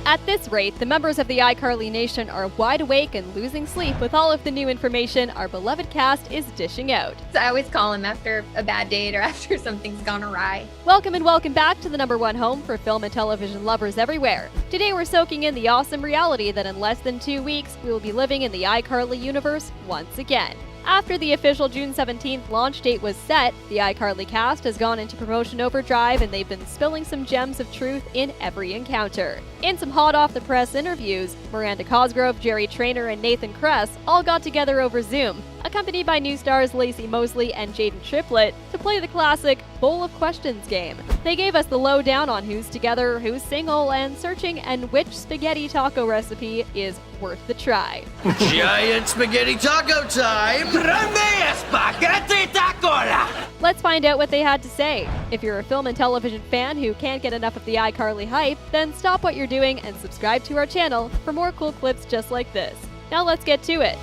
At this rate, the members of the iCarly Nation are wide awake and losing sleep with all of the new information our beloved cast is dishing out. I always call them after a bad date or after something's gone awry. Welcome and welcome back to the #1 home for film and television lovers everywhere. Today we're soaking in the awesome reality that in less than 2 weeks, we will be living in the iCarly universe once again. After the official June 17th launch date was set, the iCarly cast has gone into promotion overdrive and they've been spilling some gems of truth in every encounter. In some hot-off-the-press interviews, Miranda Cosgrove, Jaidyn Triplett, and Nathan Kress all got together over Zoom, accompanied by new stars LACI, MOSLEY, and Jaidyn Triplett, to play the classic Bowl of Questions game. They gave us the lowdown on who's together, who's single, and searching and which spaghetti taco recipe is worth the try. Giant spaghetti taco time! Grande spaghetti tacola! Let's find out what they had to say. If you're a film and television fan who can't get enough of the iCarly hype, then stop what you're doing and subscribe to our channel for more cool clips just like this. Now let's get to it.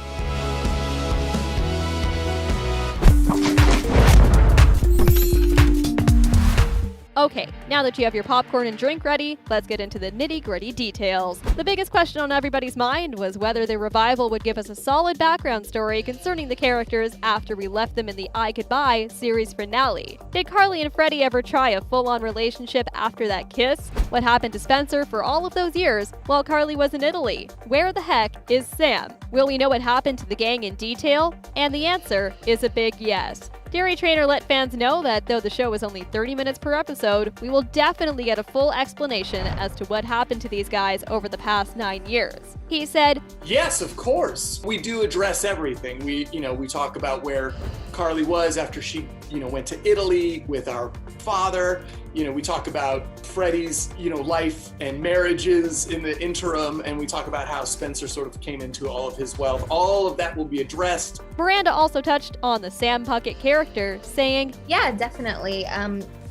Okay, now that you have your popcorn and drink ready, let's get into the nitty-gritty details. The biggest question on everybody's mind was whether the revival would give us a solid background story concerning the characters after we left them in the I Goodbye series finale. Did Carly and Freddie ever try a full-on relationship after that kiss? What happened to Spencer for all of those years while Carly was in Italy? Where the heck is Sam? Will we know what happened to the gang in detail? And the answer is a big yes. Jaidyn Triplett let fans know that though the show was only 30 minutes per episode, we will definitely get a full explanation as to what happened to these guys over the past 9 years. He said, "Yes, of course. We do address everything. We talk about where Carly was after she, went to Italy with our father. We talk about Freddie's, life and marriages in the interim, and we talk about how Spencer sort of came into all of his wealth. All of that will be addressed." Miranda also touched on the Sam PUCKETT character, saying, Yeah, definitely.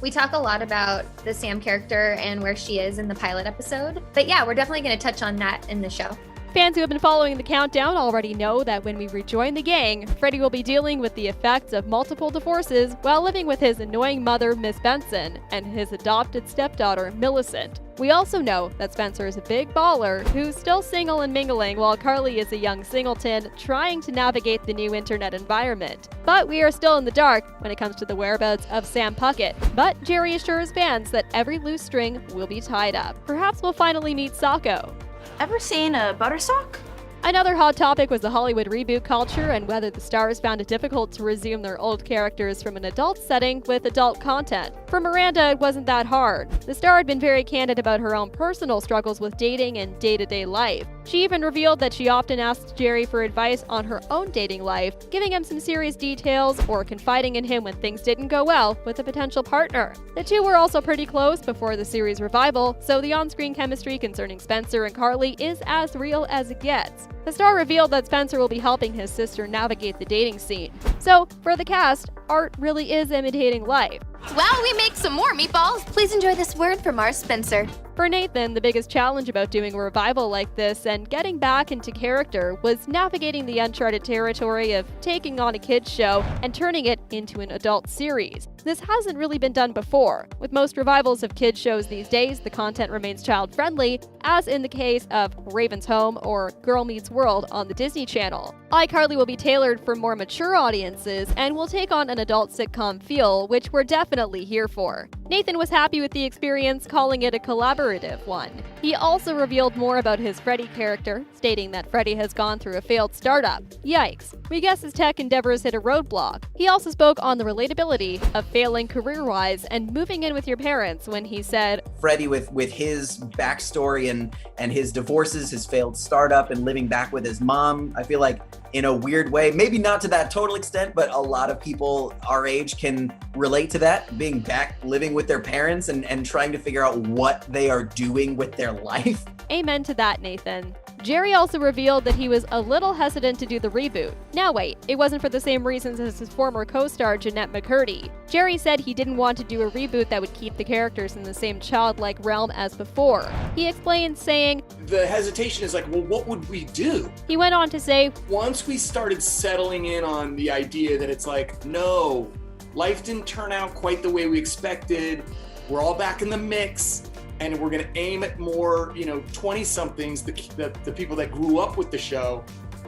We talk a lot about the Sam character and where she is in the pilot episode. But yeah, we're definitely going to touch on that in the show. Fans who have been following the countdown already know that when we rejoin the gang, Freddie will be dealing with the effects of multiple divorces while living with his annoying mother, Miss Benson, and his adopted stepdaughter, Millicent. We also know that Spencer is a big baller who's still single and mingling while Carly is a young singleton trying to navigate the new internet environment. But we are still in the dark when it comes to the whereabouts of Sam PUCKETT. But Jerry assures fans that every loose string will be tied up. Perhaps we'll finally meet Sacco. Ever seen a butter sock? Another hot topic was the Hollywood reboot culture and whether the stars found it difficult to resume their old characters from an adult setting with adult content. For Miranda, it wasn't that hard. The star had been very candid about her own personal struggles with dating and day-to-day life. She even revealed that she often asked Jerry for advice on her own dating life, giving him some serious details or confiding in him when things didn't go well with a potential partner. The two were also pretty close before the series revival, so the on-screen chemistry concerning Spencer and Carly is as real as it gets. The star revealed that Spencer will be helping his sister navigate the dating scene. So, for the cast, art really is imitating life. Wow, we make some more meatballs! Please enjoy this word from our Spencer. For Nathan, the biggest challenge about doing a revival like this and getting back into character was navigating the uncharted territory of taking on a kids show and turning it into an adult series. This hasn't really been done before. With most revivals of kids shows these days, the content remains child-friendly, as in the case of Raven's Home or Girl Meets World on the Disney Channel. iCarly will be tailored for more mature audiences and will take on an adult sitcom feel, which we're definitely here for. Nathan was happy with the experience, calling it a collaborative one. He also revealed more about his Freddie character, stating that Freddie has gone through a failed startup. Yikes. We guess his tech endeavors hit a roadblock. He also spoke on the relatability of failing career-wise and moving in with your parents when he said, Freddie with his backstory and his divorces, his failed startup, and living back with his mom, I feel like in a weird way, maybe not to that total extent, but a lot of people our age can relate to that, being back living with their parents and trying to figure out what they are doing with their life. Amen to that, Nathan. Jerry also revealed that he was a little hesitant to do the reboot. Now wait, it wasn't for the same reasons as his former co-star Jeanette McCurdy. Jerry said he didn't want to do a reboot that would keep the characters in the same childlike realm as before. He explained, saying, The hesitation is like, well, what would we do? He went on to say, Once we started settling in on the idea that it's like, no, life didn't turn out quite the way we expected. We're all back in the mix. and we're going to aim at more, 20-somethings, the people that grew up with the show,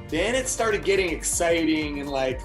then it started getting exciting and like,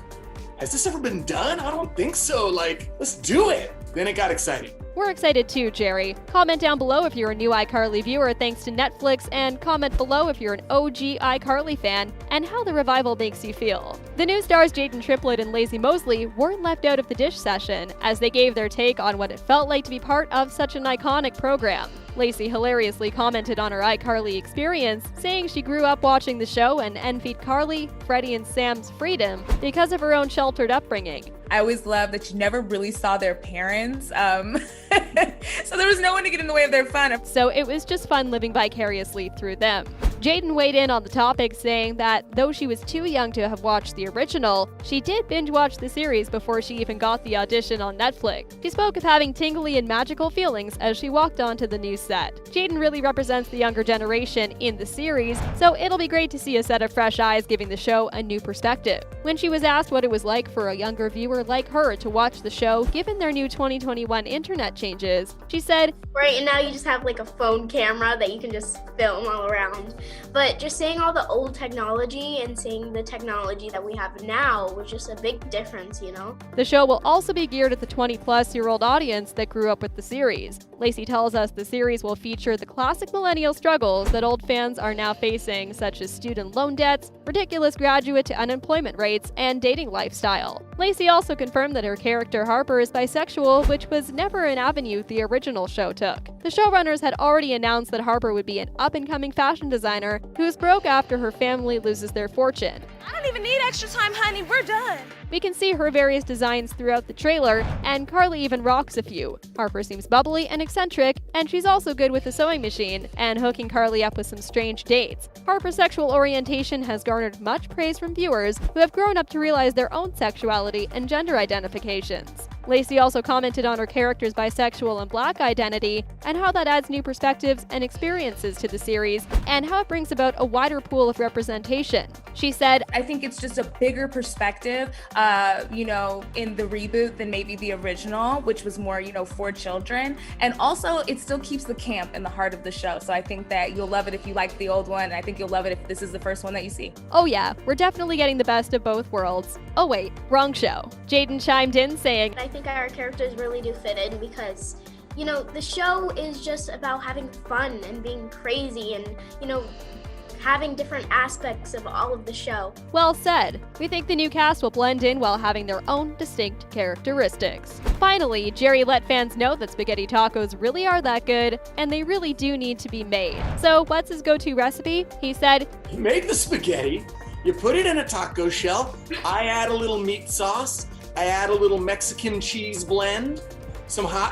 has this ever been done? I don't think so. Like, let's do it. Then it got exciting. We're excited too, Jerry. Comment down below if you're a new iCarly viewer thanks to Netflix, and comment below if you're an OG iCarly fan and how the revival makes you feel. The new stars Jaidyn Triplett and LACI MOSLEY weren't left out of the dish session, as they gave their take on what it felt like to be part of such an iconic program. LACI hilariously commented on her iCarly experience, saying she grew up watching the show and envied Carly, Freddie, and Sam's freedom because of her own sheltered upbringing. I always loved that you never really saw their parents, so there was no one to get in the way of their fun. So it was just fun living vicariously through them. Jaidyn weighed in on the topic, saying that though she was too young to have watched the original, she did binge watch the series before she even got the audition on Netflix. She spoke of having tingly and magical feelings as she walked onto the new set. Jaidyn really represents the younger generation in the series, so it'll be great to see a set of fresh eyes giving the show a new perspective. When she was asked what it was like for a younger viewer like her to watch the show given their new 2021 internet changes, she said, "Right now you just have like a phone camera that you can just film all around. But just seeing all the old technology and seeing the technology that we have now was just a big difference, you know?" The show will also be geared at the 20-plus-year-old audience that grew up with the series. LACI tells us the series will feature the classic millennial struggles that old fans are now facing, such as student loan debts, ridiculous graduate to unemployment rates, and dating lifestyle. LACI also confirmed that her character Harper is bisexual, which was never an avenue the original show took. The showrunners had already announced that Harper would be an up-and-coming fashion designer who's broke after her family loses their fortune. I don't even need extra time, honey. We're done. We can see her various designs throughout the trailer, and Carly even rocks a few. Harper seems bubbly and eccentric, and she's also good with the sewing machine and hooking Carly up with some strange dates. Harper's sexual orientation has garnered much praise from viewers who have grown up to realize their own sexuality and gender identifications. LACI also commented on her character's bisexual and black identity and how that adds new perspectives and experiences to the series and how it brings about a wider pool of representation. She said, I think it's just a bigger perspective, in the reboot than maybe the original, which was more, for children. And also, it still keeps the camp in the heart of the show. So I think that you'll love it if you like the old one, and I think you'll love it if this is the first one that you see. Oh yeah, we're definitely getting the best of both worlds. Oh wait, wrong show. Jaidyn chimed in saying, I think our characters really do fit in because, the show is just about having fun and being crazy and, having different aspects of all of the show. Well said. We think the new cast will blend in while having their own distinct characteristics. Finally, Jerry let fans know that spaghetti tacos really are that good, and they really do need to be made. So what's his go-to recipe? He said, You make the spaghetti, you put it in a taco shell, I add a little meat sauce, I add a little Mexican cheese blend,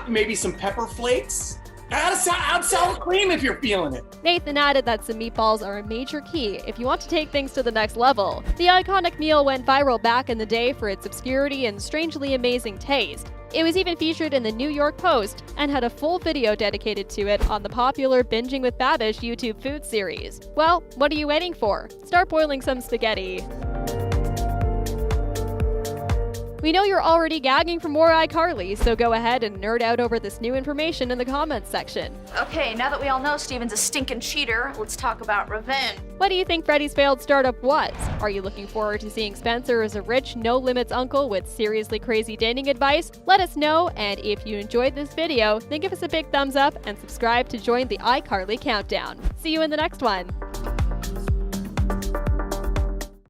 maybe some pepper flakes, add sour cream if you're feeling it. Nathan added that some meatballs are a major key if you want to take things to the next level. The iconic meal went viral back in the day for its obscurity and strangely amazing taste. It was even featured in the New York Post and had a full video dedicated to it on the popular Binging with Babish YouTube food series. Well, what are you waiting for? Start boiling some spaghetti. We know you're already gagging for more iCarly, so go ahead and nerd out over this new information in the comments section. Okay, now that we all know Steven's a stinking cheater, let's talk about revenge. What do you think Freddie's failed startup was? Are you looking forward to seeing Spencer as a rich, no-limits uncle with seriously crazy dating advice? Let us know, and if you enjoyed this video, then give us a big thumbs up and subscribe to join the iCarly countdown. See you in the next one.